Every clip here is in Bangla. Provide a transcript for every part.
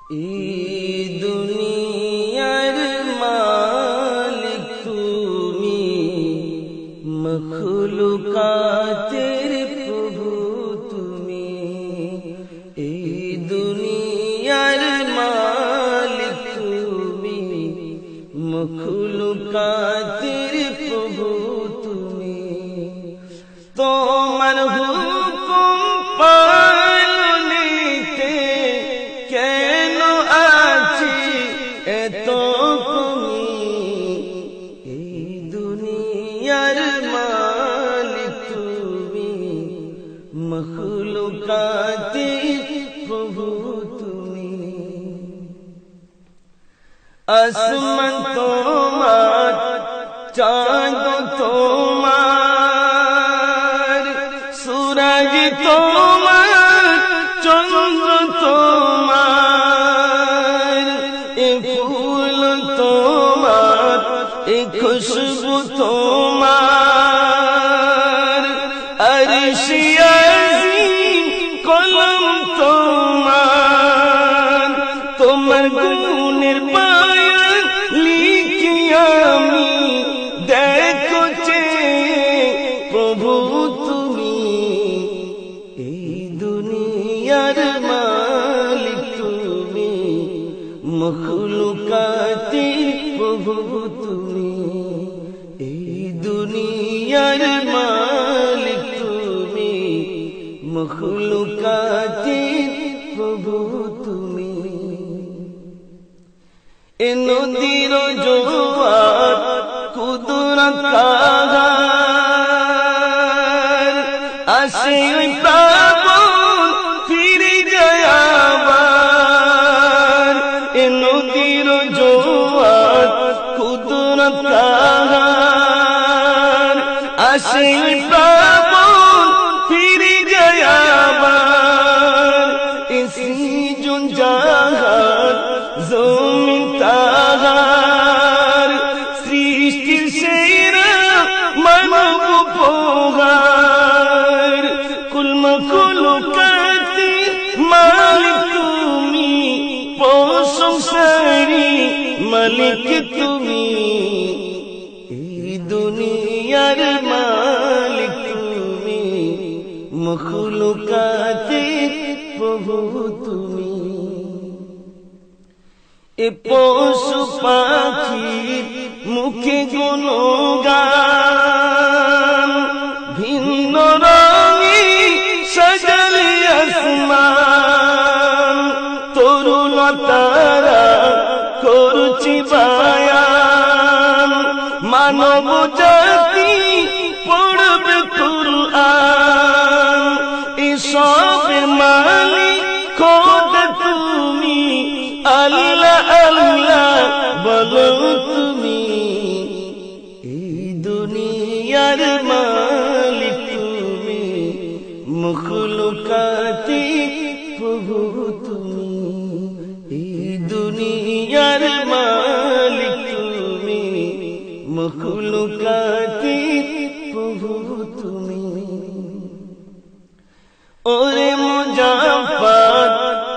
এই দুনিয়ার মালিক তুমি, মখলুকাতের প্রভু তুমি। এই দুনিয়ার মালিক তুমি, মখলুকাতের প্রভু তুমি। তোমার হুকুম পালনেতে কেন আছি এত কমি। এই দুনিয়ার মালিক তুমি, মখলুকাতের প্রভু তুমি। আসমান তোমার, চাঁদ তোমার, সূরজ তোমার, চন্দ্র তোমার, এ ফুল তোমার, এ খুশবু তোমার, আরশ আজিম কলম তোমার। তোমার গুণের পায়া লিখি আমি দেখো প্রভু তুমি। এই দুনিয়ার মালিক তুমি, মখলুকাতের প্রভু তুমি। এই দুনিয়ার মালিক তুমি, মখলুকাতের প্রভু তুমি। এ নদীর জোয়ার কুদরত কাহার, আসে ওই প্লাবন ফিরে যায় আবার। এ নদীর জোয়ার কুদরত কাহার, আসে ওই প্লাবন ফিরে যায় আবার। এ সৃজন জাহান জমিন তাহার, সৃষ্টির সেরা মানব উপহার। কুল মখলুকাতের মালিক তুমি, প্রশংসারি মালিক তুমি। এই দুনিয়ার মালিক তুমি, মখলুকাতের প্রভু তুমি। এ পশু পাখির মুখে গুণগান, ভিন্ন রঙে সাজালে আসমান। তরুলতারা করছি বায়ান, মানব জাতি পড়বে কুরআন। এসবের মালিক খোদা তুমি, আল্লাহ আল্লাহ বলো তুমি। এই দুনিয়ার মালিক তুমি, মখলুকাতের প্রভু তুমি। এই দুনিয়ার মালিক তুমি, মখলুকাতের প্রভু তুমি। ওরে মুজাফফর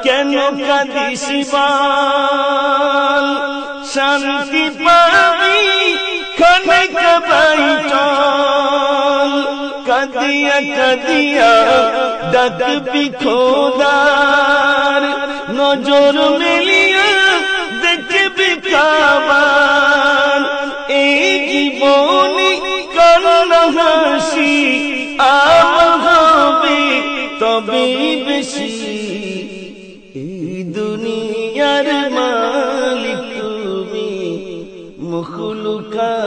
কেন কাঁদিস বল, শান্তি পাবি খানে কাবাই চল। কাঁদিয়া কাঁদিয়া ডাকবি খোদার, নজর মেলিয়া দেখবি কাবার। এই জীবনে কান্না হাসি আমল হবে তবে বেশি। এই দুনিয়ার মালিক তুমি, মখলুকাত